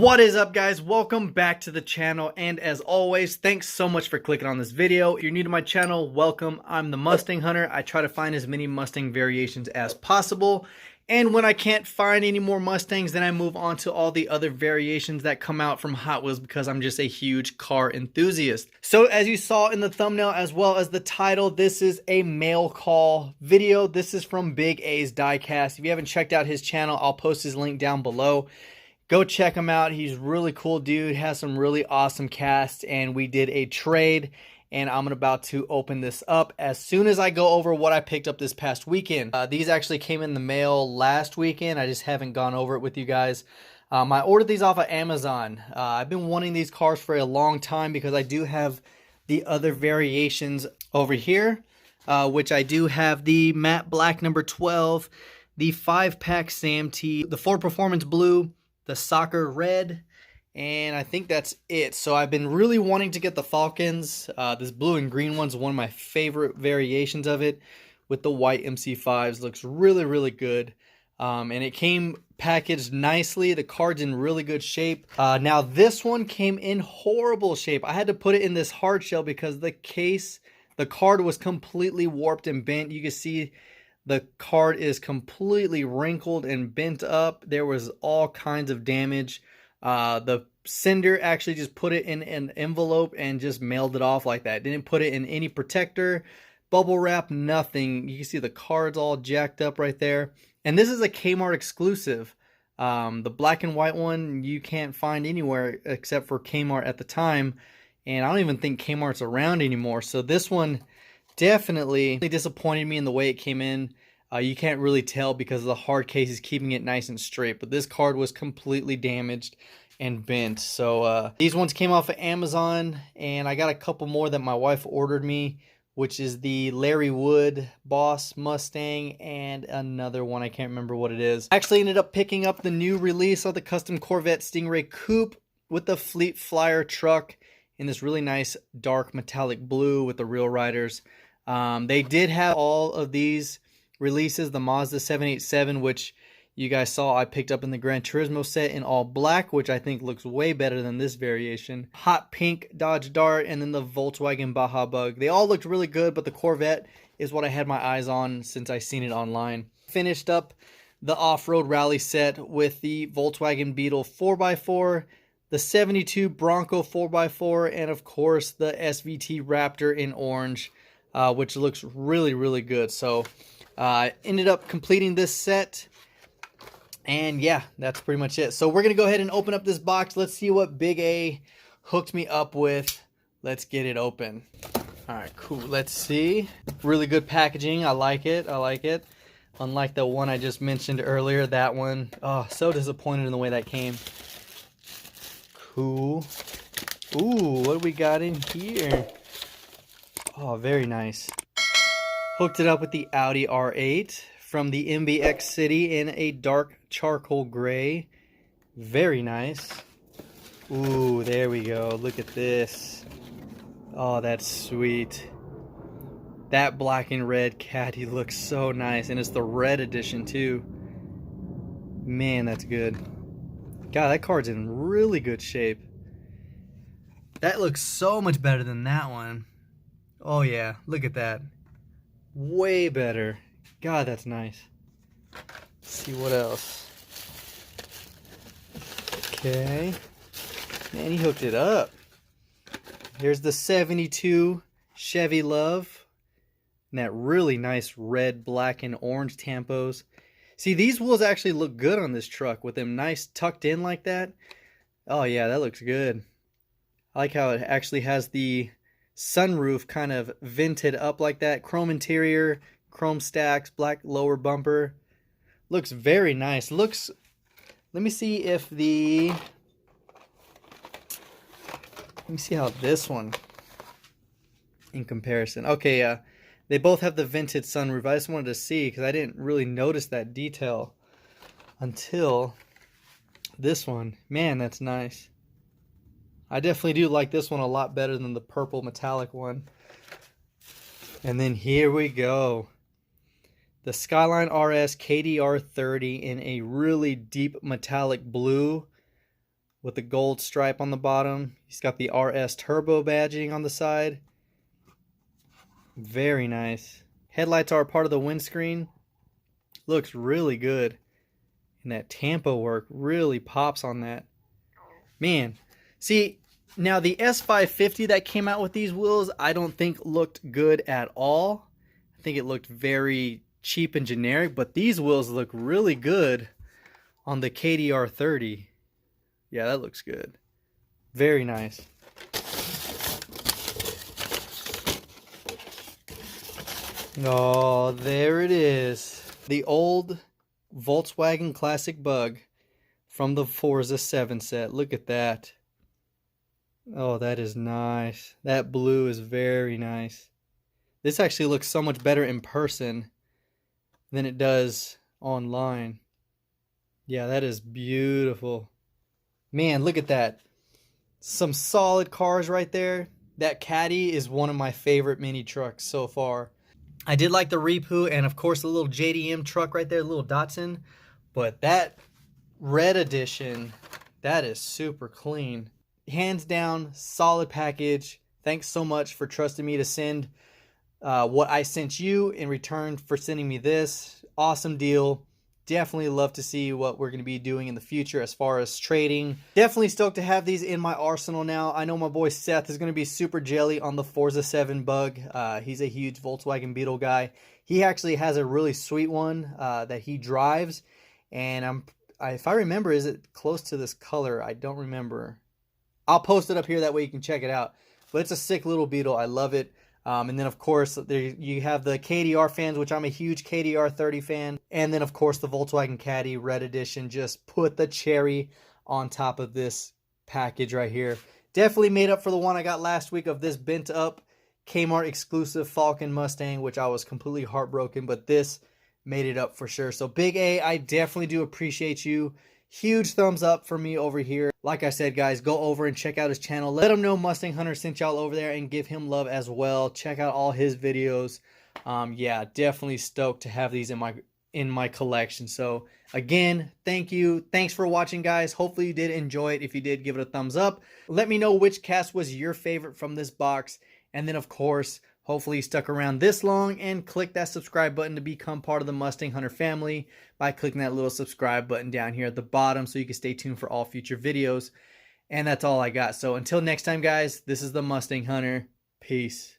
What is up, guys? Welcome back to the channel, and as always, thanks so much for clicking on this video. If you're new to my channel, welcome. I'm the Mustang Hunter. I try to find as many Mustang variations as possible, and when I can't find any more Mustangs, then I move on to all the other variations that come out from Hot Wheels because I'm just a huge car enthusiast. So as you saw in the thumbnail as well as the title, this is a mail call video. This is from Big A's Diecast. If you haven't checked out his channel, I'll post his link down below. Go check him out. He's a really cool dude, has some really awesome casts, and we did a trade, and I'm about to open this up as soon as I go over what I picked up this past weekend. These actually came in the mail last weekend. I just haven't gone over it with you guys. I ordered these off of Amazon. I've been wanting these cars for a long time because I do have the other variations over here, which I do have the matte black number 12, the 5-pack Sam T, the Ford Performance Blue, the soccer red, and I think that's it. So I've been really wanting to get the Falcons. This blue and green one's one of my favorite variations of it, with the white MC5s. Looks really good, and it came packaged nicely. The card's in really good shape. Now this one came in horrible shape. I had to put it in this hard shell because the card was completely warped and bent. You can see the card is completely wrinkled and bent up. There was all kinds of damage. The sender actually just put it in an envelope and just mailed it off like that. Didn't put it in any protector, bubble wrap, nothing. You can see the card's all jacked up right there. And this is a Kmart exclusive. The black and white one you can't find anywhere except for Kmart at the time. And I don't even think Kmart's around anymore. So this one definitely disappointed me in the way it came in. You can't really tell because the hard case is keeping it nice and straight, but this card was completely damaged and bent. So these ones came off of Amazon, and I got a couple more that my wife ordered me, which is the Larry Wood Boss Mustang and another one. I can't remember what it is. I actually ended up picking up the new release of the custom Corvette Stingray Coupe with the Fleet Flyer truck in this really nice dark metallic blue with the Real Riders. They did have all of these releases, the Mazda 787, which you guys saw I picked up in the Gran Turismo set in all black, which I think looks way better than this variation. Hot pink Dodge Dart, and then the Volkswagen Baja Bug. They all looked really good, but the Corvette is what I had my eyes on since I seen it online. Finished up the off-road rally set with the Volkswagen Beetle 4x4, the 72 Bronco 4x4, and of course the SVT Raptor in orange, which looks really good. So I ended up completing this set, and yeah, that's pretty much it. So we're going to go ahead and open up this box. Let's see what Big A hooked me up with. Let's get it open. All right, cool. Let's see. Really good packaging. I like it. Unlike the one I just mentioned earlier, that one. Oh, so disappointed in the way that came. Cool. Ooh, what do we got in here? Oh, very nice. Hooked it up with the Audi R8 from the MBX City in a dark charcoal gray. Very nice. Ooh, there we go. Look at this. Oh, that's sweet. That black and red caddy looks so nice. And it's the red edition too. Man, that's good. God, that card's in really good shape. That looks so much better than that one. Oh yeah, look at that. Way better. God, that's nice. Let's see what else. Okay. Man, he hooked it up. Here's the 72 Chevy Love. And that really nice red, black, and orange tampos. See, these wheels actually look good on this truck with them nice tucked in like that. Oh yeah, that looks good. I like how it actually has the sunroof kind of vented up like that. Chrome interior, chrome stacks, black lower bumper. Looks very nice. Looks, let me see if the, let me see how this one in comparison. Okay, they both have the vented sunroof. I just wanted to see because I didn't really notice that detail until this one. Man, that's nice. I definitely do like this one a lot better than the purple metallic one. And then here we go. The Skyline RS KDR 30 in a really deep metallic blue with the gold stripe on the bottom. He's got the RS Turbo badging on the side. Very nice. Headlights are part of the windscreen. Looks really good. And that Tampa work really pops on that. Man, see, now the S550 that came out with these wheels, I don't think looked good at all. I think it looked very cheap and generic, but these wheels look really good on the KDR 30. Yeah, that looks good. Very nice. Oh, there it is. The old Volkswagen Classic Bug from the Forza 7 set. Look at that. Oh, that is nice. That blue is very nice. This actually looks so much better in person than it does online. Yeah, that is beautiful. Man, look at that. Some solid cars right there. That Caddy is one of my favorite mini trucks so far. I did like the Repu and of course the little JDM truck right there, the little Datsun. But that red edition, that is super clean. Hands down, solid package. Thanks so much for trusting me to send what I sent you in return for sending me this. Awesome deal. Definitely love to see what we're going to be doing in the future as far as trading. Definitely stoked to have these in my arsenal now. I know my boy Seth is going to be super jelly on the Forza 7 Bug. He's a huge Volkswagen Beetle guy. He actually has a really sweet one that he drives. And if I remember, is it close to this color? I don't remember. I'll post it up here, that way you can check it out. But it's a sick little Beetle. I love it. And then, of course, there you have the KDR fans, which I'm a huge KDR 30 fan. And then, of course, the Volkswagen Caddy Red Edition. Just put the cherry on top of this package right here. Definitely made up for the one I got last week of this bent up Kmart exclusive Falcon Mustang, which I was completely heartbroken. But this made it up for sure. So, Big A, I definitely do appreciate you. Huge thumbs up for me over here. Like I said, guys, go over and check out his channel. Let him know Mustang Hunter sent y'all over there and give him love as well. Check out all his videos. Yeah, definitely stoked to have these in my collection. So again, thank you. Thanks for watching, guys. Hopefully you did enjoy it. If you did, give it a thumbs up. Let me know which cast was your favorite from this box. And then, of course, hopefully you stuck around this long and click that subscribe button to become part of the Mustang Hunter family by clicking that little subscribe button down here at the bottom so you can stay tuned for all future videos. And that's all I got. So until next time, guys, this is the Mustang Hunter. Peace.